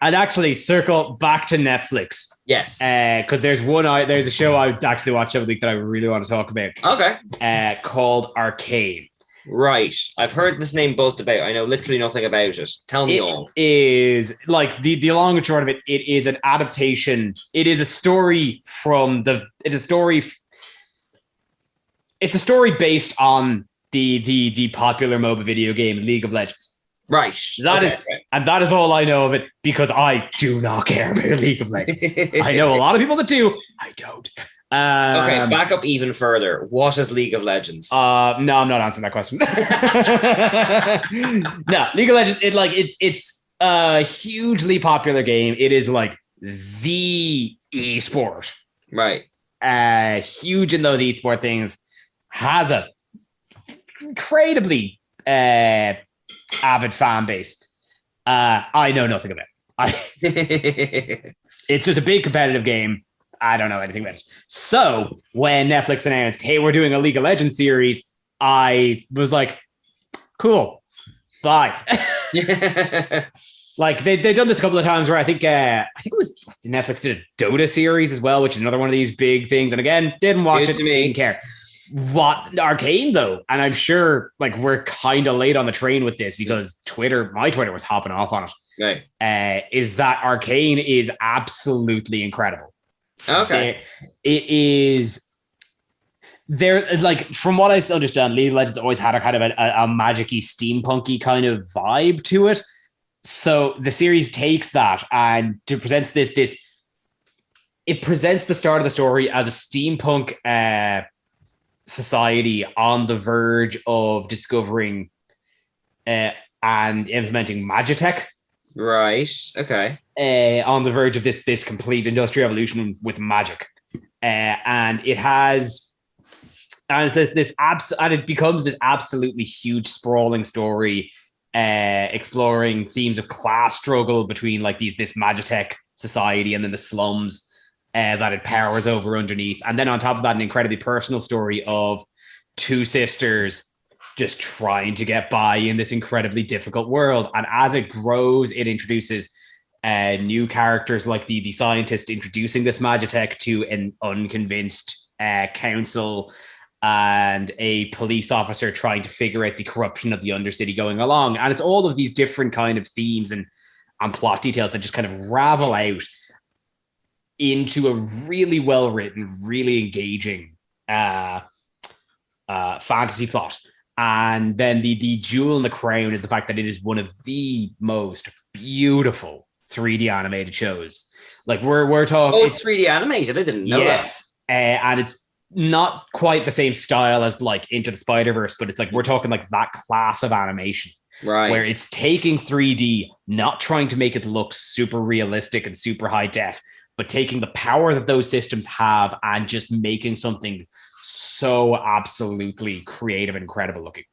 Speaker 8: actually circle back to Netflix.
Speaker 7: Yes.
Speaker 8: Because there's a show I actually watched over the week that I really want to talk about.
Speaker 7: Okay.
Speaker 8: Called Arcane.
Speaker 7: Right. I've heard this name buzzed about. I know literally nothing about it. Tell me all.
Speaker 8: It is like the long and short of it. It is an adaptation. It is a story It's a story based on the popular MOBA video game League of Legends.
Speaker 7: Right.
Speaker 8: And that is all I know of it, because I do not care about League of Legends. I know a lot of people that do. I don't.
Speaker 7: Okay, back up even further. What is League of Legends?
Speaker 8: No, I'm not answering that question. No, League of Legends. It's a hugely popular game. It is like the esport.
Speaker 7: Right.
Speaker 8: Huge in those esport things, has a incredibly avid fan base. I know nothing about it. It's just a big competitive game. I don't know anything about it. So when Netflix announced, hey, we're doing a League of Legends series, I was like, cool, bye. Like they've done this a couple of times where I think it was Netflix did a Dota series as well, which is another one of these big things. And again, didn't watch it, didn't care. What Arcane though, and I'm sure like we're kind of late on the train with this because my Twitter was hopping off on it.
Speaker 7: Right.
Speaker 8: Is that Arcane is absolutely incredible.
Speaker 7: Okay.
Speaker 8: It is. There is like, from what I understand, League of Legends always had a kind of a magic-y, steampunky kind of vibe to it. So the series takes that and presents this. It presents the start of the story as a steampunk society on the verge of discovering and implementing magitech.
Speaker 7: Right. Okay.
Speaker 8: On the verge of this complete industrial revolution with magic, and it has, and it's and it becomes this absolutely huge, sprawling story, exploring themes of class struggle between like this magitech society and then the slums that it powers over underneath, and then on top of that, an incredibly personal story of two sisters just trying to get by in this incredibly difficult world. And as it grows, it introduces new characters like the scientist introducing this magitech to an unconvinced council and a police officer trying to figure out the corruption of the undercity going along. And it's all of these different kind of themes and plot details that just kind of ravel out into a really well-written, really engaging fantasy plot. And then the jewel in the crown is the fact that it is one of the most beautiful 3D animated shows. Like we're talking.
Speaker 7: Oh, it's 3D animated. I didn't know that.
Speaker 8: Yes, and it's not quite the same style as like Into the Spider-Verse, but it's like we're talking like that class of animation,
Speaker 7: right?
Speaker 8: Where it's taking 3D, not trying to make it look super realistic and super high def, but taking the power that those systems have and just making something so absolutely creative and incredible looking.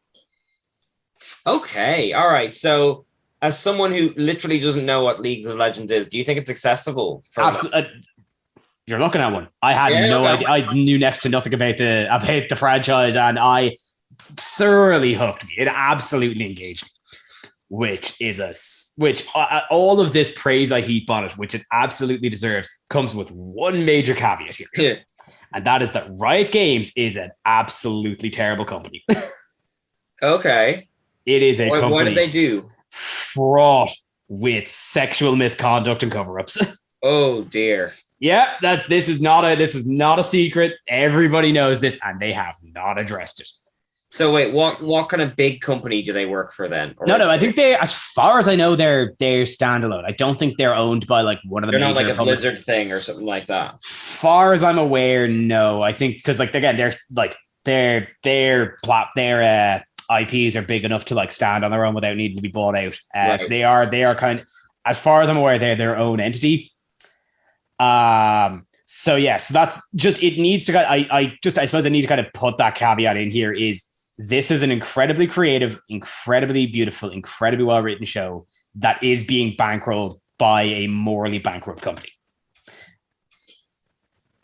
Speaker 7: Okay, all right. So, as someone who literally doesn't know what League of Legends is, do you think it's accessible?
Speaker 8: You're looking at one. I had no idea. I knew next to nothing about the franchise, and I thoroughly hooked me. It absolutely engaged me. Which all of this praise I heap on it, which it absolutely deserves, comes with one major caveat here.
Speaker 7: Yeah.
Speaker 8: And that is that Riot Games is an absolutely terrible company.
Speaker 7: Okay.
Speaker 8: It is a company.
Speaker 7: What did they do?
Speaker 8: Fraught with sexual misconduct and cover-ups.
Speaker 7: Oh dear.
Speaker 8: Yeah, this is not a secret. Everybody knows this, and they have not addressed it.
Speaker 7: So wait, what kind of big company do they work for then?
Speaker 8: No, I think they, as far as I know, they're standalone. I don't think they're owned by like one of the major.
Speaker 7: They're not like a Blizzard thing or something like that.
Speaker 8: Far as I'm aware, no. I think because like again, they're like their IPs are big enough to like stand on their own without needing to be bought out.
Speaker 7: Right.
Speaker 8: So they are kind of, as far as I'm aware, they're their own entity. So yeah, so that's just, it needs to, I suppose I need to kind of put that caveat in here is this is an incredibly creative, incredibly beautiful, incredibly well-written show that is being bankrolled by a morally bankrupt company.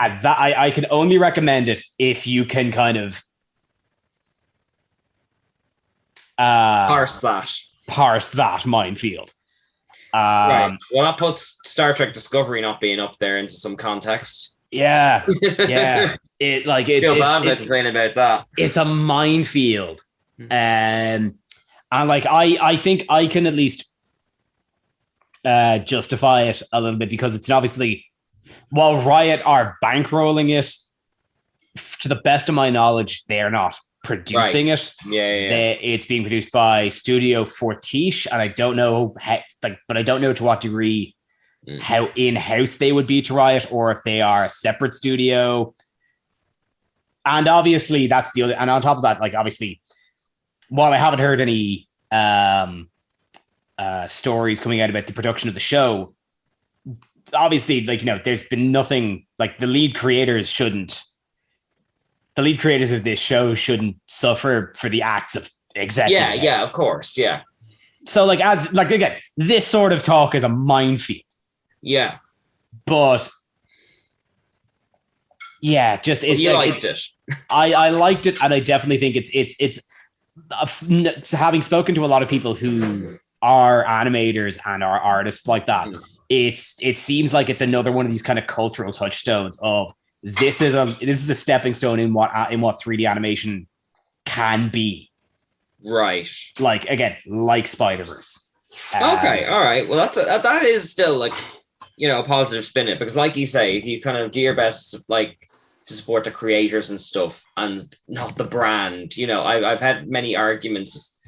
Speaker 8: And that I can only recommend it if you can kind of
Speaker 7: parse
Speaker 8: that minefield.
Speaker 7: Right. Well, that puts Star Trek Discovery not being up there into some context.
Speaker 8: Yeah. Feel
Speaker 7: bad about complaining about that.
Speaker 8: It's a minefield, and like I think I can at least justify it a little bit because it's obviously, while Riot are bankrolling it, to the best of my knowledge, they're not producing it.
Speaker 7: Yeah.
Speaker 8: It's being produced by Studio Fortiche, and I don't know but I don't know to what degree how in-house they would be to Riot, or if they are a separate studio. And obviously that's the other, and on top of that, like obviously, while I haven't heard any stories coming out about the production of the show, obviously, like, there's been nothing, like, the lead creators of this show shouldn't suffer for the acts of executive heads.
Speaker 7: Of course, yeah.
Speaker 8: So, like, again, this sort of talk is a minefield.
Speaker 7: Yeah.
Speaker 8: But yeah, just
Speaker 7: you liked it.
Speaker 8: I liked it, and I definitely think it's having spoken to a lot of people who are animators and are artists like that. It seems like it's another one of these kind of cultural touchstones of this is a stepping stone in what 3D animation can be.
Speaker 7: Right.
Speaker 8: Like, again, like Spider-Verse.
Speaker 7: Okay, all right. Well, that is still, like, a positive spin it, because, like you say, if you kind of do your best, like, to support the creators and stuff, and not the brand. I've had many arguments.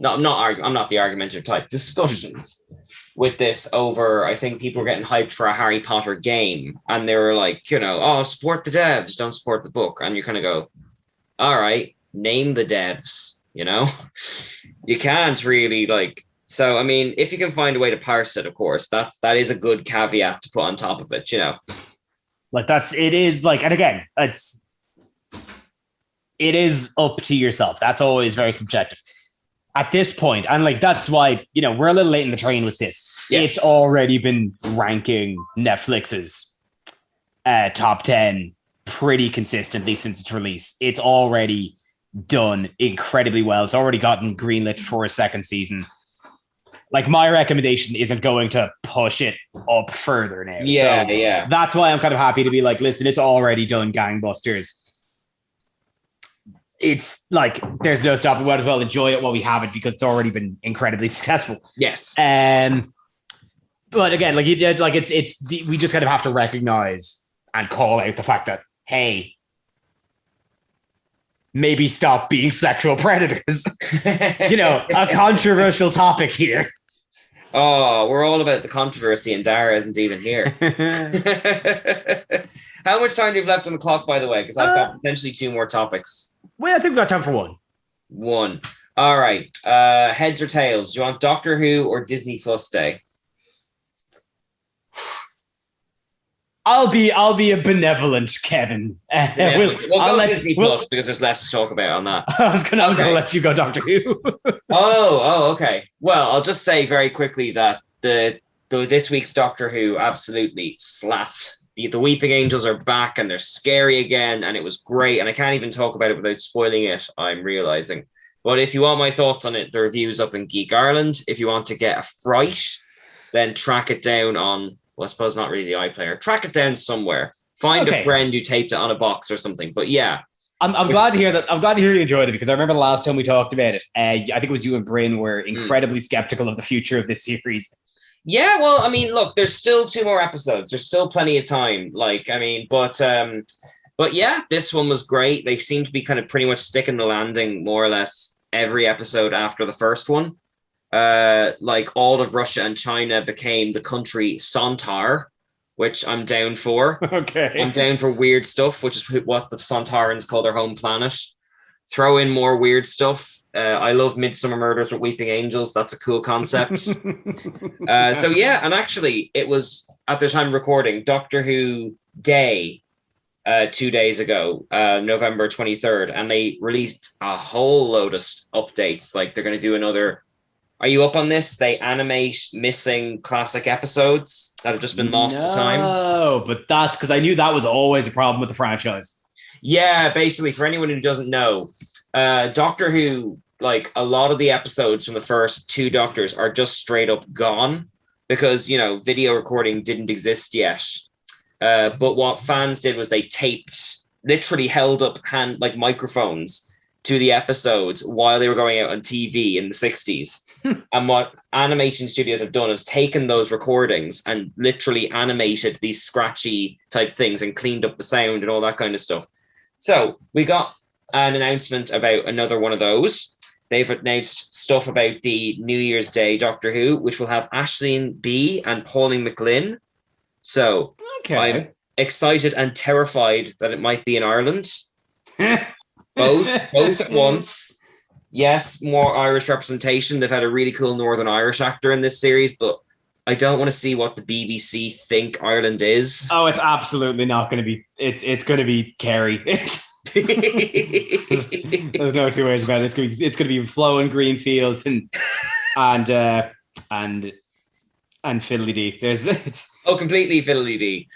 Speaker 7: I'm not the argumentative type. Discussions with this over. I think people were getting hyped for a Harry Potter game, and they were like, support the devs, don't support the book. And you kind of go, all right, name the devs. You can't really, like. So, I mean, if you can find a way to parse it, of course, that is a good caveat to put on top of it.
Speaker 8: Like, it is like, and again, it is up to yourself. That's always very subjective at this point. And, like, that's why, we're a little late in the train with this. Yes. It's already been ranking Netflix's top 10 pretty consistently since its release. It's already done incredibly well. It's already gotten greenlit for a second season. Like, my recommendation isn't going to push it up further now.
Speaker 7: Yeah.
Speaker 8: That's why I'm kind of happy to be like, listen, it's already done gangbusters. It's like, there's no stopping. We might as well enjoy it while we have it, because it's already been incredibly successful.
Speaker 7: Yes.
Speaker 8: But again, like you did, like we just kind of have to recognize and call out the fact that, hey, maybe stop being sexual predators. A controversial topic here.
Speaker 7: Oh, we're all about the controversy, and Dara isn't even here. How much time do you have left on the clock, by the way? Because I've got potentially 2 more topics.
Speaker 8: Well, I think we've got time for one.
Speaker 7: One. All right. Heads or tails? Do you want Doctor Who or Disney Plus Day?
Speaker 8: I'll be a benevolent Kevin.
Speaker 7: We'll go Disney Plus because there's less to talk about on that.
Speaker 8: I was gonna let you go Doctor Who.
Speaker 7: Oh, okay. Well, I'll just say very quickly that this week's Doctor Who absolutely slapped. The Weeping Angels are back, and they're scary again, and it was great. And I can't even talk about it without spoiling it, I'm realizing. But if you want my thoughts on it, the review's up in Geek Ireland. If you want to get a fright, then track it down on, well, I suppose not really the iPlayer. Track it down somewhere. Find a friend who taped it on a box or something. But yeah.
Speaker 8: I'm glad to hear that. I'm glad to hear you enjoyed it, because I remember the last time we talked about it, I think it was you and Bryn were incredibly skeptical of the future of this series.
Speaker 7: Yeah, well, I mean, look, there's still 2 more episodes. There's still plenty of time. Like, I mean, but yeah, this one was great. They seem to be kind of pretty much sticking the landing more or less every episode after the first one. Like, all of Russia and China became the country Sontar, which I'm down for.
Speaker 8: Okay.
Speaker 7: I'm down for weird stuff, which is what the Sontarans call their home planet. Throw in more weird stuff. I love Midsummer Murders with Weeping Angels. That's a cool concept. So yeah, and actually it was, at the time of recording, Doctor Who Day 2 days ago, November 23rd, and they released a whole load of updates. Like, they're going to do another. Are you up on this? They animate missing classic episodes that have just been lost to time.
Speaker 8: No, but that's because I knew that was always a problem with the franchise.
Speaker 7: Yeah, basically, for anyone who doesn't know, Doctor Who, like, a lot of the episodes from the first 2 Doctors are just straight up gone because, video recording didn't exist yet. But what fans did was they literally held up microphones to the episodes while they were going out on TV in the 60s. And what animation studios have done is taken those recordings and literally animated these scratchy type things and cleaned up the sound and all that kind of stuff. So we got an announcement about another one of those. They've announced stuff about the New Year's Day Doctor Who, which will have Aisling B and Pauline McLynn. So I'm excited and terrified that it might be in Ireland. both at once. Yes, more Irish representation. They've had a really cool Northern Irish actor in this series, but I don't want to see what the BBC think Ireland is.
Speaker 8: Oh, it's absolutely not going to be. It's going to be Kerry. There's no two ways about it. It's going to be flowing green fields and fiddly dee.
Speaker 7: Completely fiddly dee.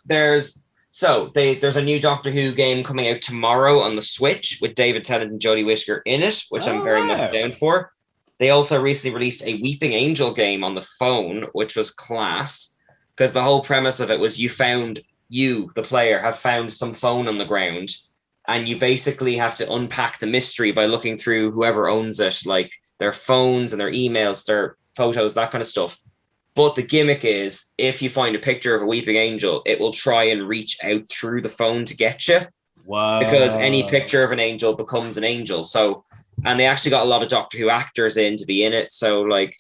Speaker 7: There's a new Doctor Who game coming out tomorrow on the Switch with David Tennant and Jodie Whittaker in it, which I'm very much down for. They also recently released a Weeping Angel game on the phone, which was class, because the whole premise of it was you, the player, have found some phone on the ground, and you basically have to unpack the mystery by looking through whoever owns it, like their phones and their emails, their photos, that kind of stuff. But the gimmick is, if you find a picture of a weeping angel, it will try and reach out through the phone to get you.
Speaker 8: Wow.
Speaker 7: Because any picture of an angel becomes an angel. So, and they actually got a lot of Doctor Who actors in to be in it. So, like,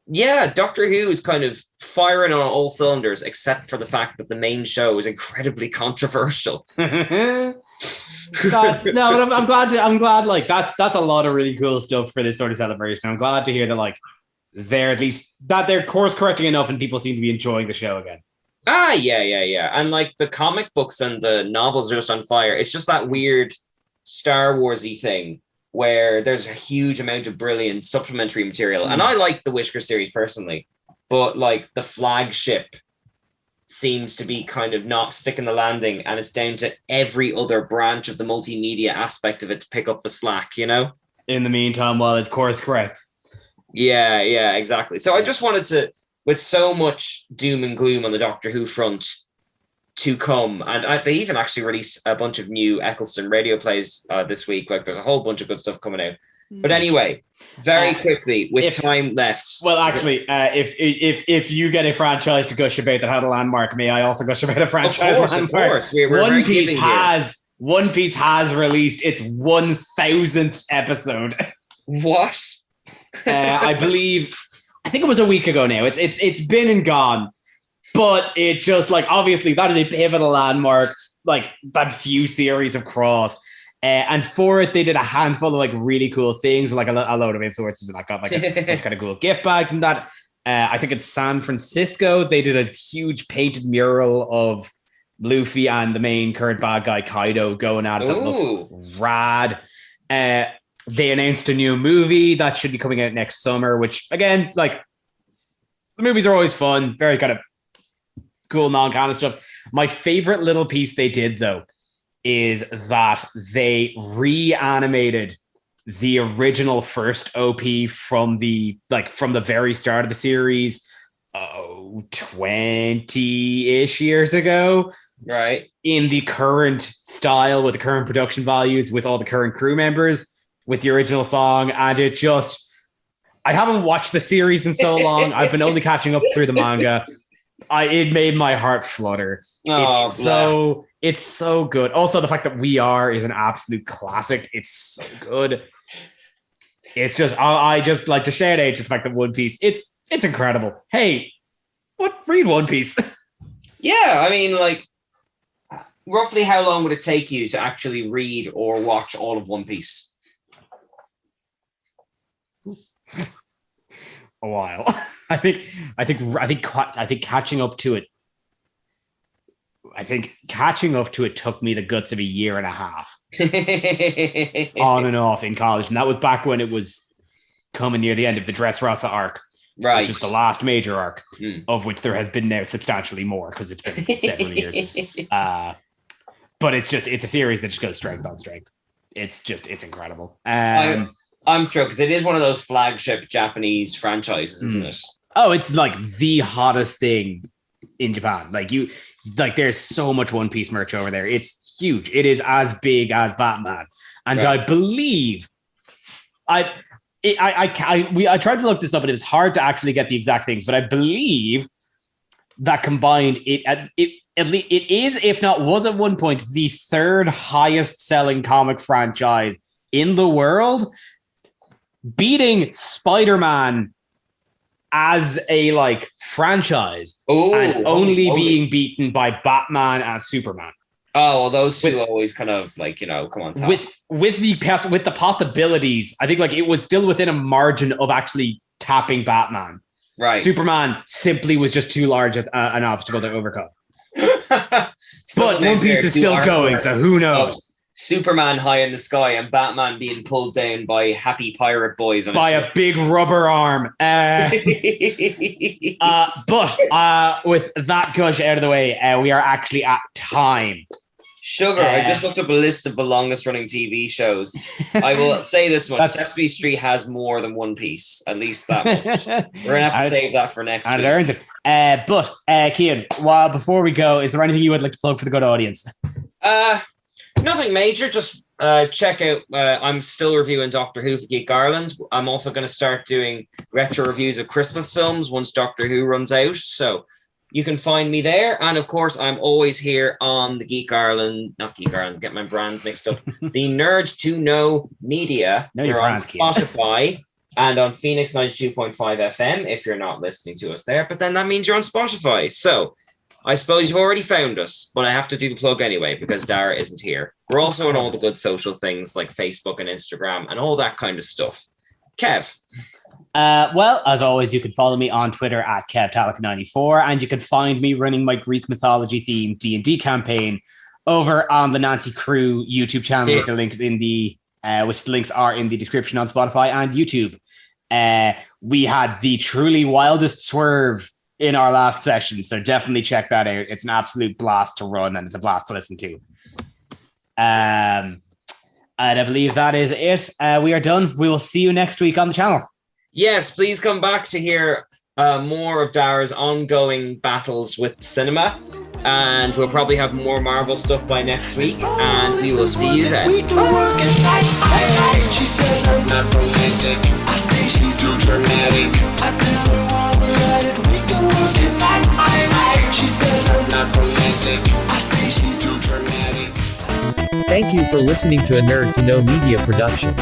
Speaker 7: yeah, Doctor Who is kind of firing on all cylinders, except for the fact that the main show is incredibly controversial.
Speaker 8: I'm glad. Like, that's a lot of really cool stuff for this sort of celebration. I'm glad to hear that, like, they're course correcting enough, and people seem to be enjoying the show again.
Speaker 7: Yeah. And like the comic books and the novels are just on fire. It's just that weird Star Warsy thing where there's a huge amount of brilliant supplementary material. And I like the Whisker series personally, but like the flagship seems to be kind of not sticking the landing, and it's down to every other branch of the multimedia aspect of it to pick up the slack, you know?
Speaker 8: In the meantime, while it course corrects.
Speaker 7: Yeah, exactly. So I just wanted to, with so much doom and gloom on the Doctor Who front to come, and they even actually released a bunch of new Eccleston radio plays this week. Like, there's a whole bunch of good stuff coming out. But anyway, very quickly, with time left.
Speaker 8: Well, actually, if you get a franchise to gush about that had a landmark, may I also gush about a franchise landmark? Of course. One Piece has released its 1000th episode.
Speaker 7: What?
Speaker 8: I think it was a week ago now. It's been and gone, but it just, like, obviously that is a pivotal landmark, like, that few series of crossed. And for it, they did a handful of, like, really cool things, like a load of influencers, and I got, like, a bunch kind of cool gift bags and that. I think in San Francisco, they did a huge painted mural of Luffy and the main current bad guy Kaido going at it. That looks rad. They announced a new movie that should be coming out next summer, which, again, like, the movies are always fun, very kind of cool, non-canon stuff. My favorite little piece they did, though, is that they reanimated the original first OP from the very start of the series, 20-ish years ago.
Speaker 7: Right.
Speaker 8: In the current style, with the current production values, with all the current crew members, with the original song. And it just, I haven't watched the series in so long. I've been only catching up through the manga. It made my heart flutter. It's so good. Also, the fact that We Are is an absolute classic. It's so good. It's just, I just like to shout out just the fact that One Piece, it's incredible. Hey, read One Piece.
Speaker 7: Yeah, I mean, like, roughly how long would it take you to actually read or watch all of One Piece?
Speaker 8: A while. I think catching up to it. I think catching up to it took me the guts of a year and a half on and off in college. And that was back when it was coming near the end of the Dressrosa arc,
Speaker 7: right?
Speaker 8: Which is the last major arc, of which there has been now substantially more because it's been several years. But it's a series that just goes strength on strength. It's incredible.
Speaker 7: I'm thrilled because it is one of those flagship Japanese franchises, isn't it?
Speaker 8: Oh, it's like the hottest thing in Japan. There's so much One Piece merch over there. It's huge. It is as big as Batman. And right. I believe I tried to look this up, and it was hard to actually get the exact things, but I believe that combined it is, if not was at one point, the third highest selling comic franchise in the world, beating Spider-Man as a franchise, only being beaten by Batman and Superman.
Speaker 7: Oh, well, those two always kind of come on top. With the
Speaker 8: possibilities, I think it was still within a margin of actually tapping Batman.
Speaker 7: Right.
Speaker 8: Superman simply was just too large an obstacle to overcome. But One Piece is still going, so who knows?
Speaker 7: Superman high in the sky and Batman being pulled down by happy pirate boys
Speaker 8: by a big rubber arm. But with that gush out of the way, we are actually at time.
Speaker 7: Sugar, I just looked up a list of the longest running TV shows. I will say this much. Sesame Street has more than One Piece, at least that much. We're going to have to save that for next week.
Speaker 8: Earned it. But, Cian, before we go, is there anything you would like to plug for the good audience?
Speaker 7: Nothing major, just check out, I'm still reviewing Doctor Who for Geek Ireland. I'm also going to start doing retro reviews of Christmas films once Doctor Who runs out, so you can find me there. And of course, I'm always here on the not Geek Ireland, get my brands mixed up, the Nerd to Know Media. We're on Spotify and on Phoenix 92.5 FM if you're not listening to us there, but then that means you're on Spotify. So I suppose you've already found us, but I have to do the plug anyway because Dara isn't here. We're also on all the good social things like Facebook and Instagram and all that kind of stuff. Kev.
Speaker 8: Well, as always, you can follow me on Twitter at KevTalek94, and you can find me running my Greek mythology themed D&D campaign over on the Nancy Crew YouTube channel, with the links in which the links are in the description on Spotify and YouTube. We had the truly wildest swerve in our last session, so definitely check that out. It's an absolute blast to run, and it's a blast to listen to. And I believe that is it. We are done. We will see you next week on the channel.
Speaker 7: Yes, please come back to hear more of Dara's ongoing battles with cinema, and we'll probably have more Marvel stuff by next week, and we will see you then.
Speaker 9: She says I'm not romantic. I say she's too dramatic. I tell her while we're at it, we can work it night. She says I'm not romantic. I say she's too dramatic.
Speaker 10: Thank you for listening to a Nerd to Know Media production.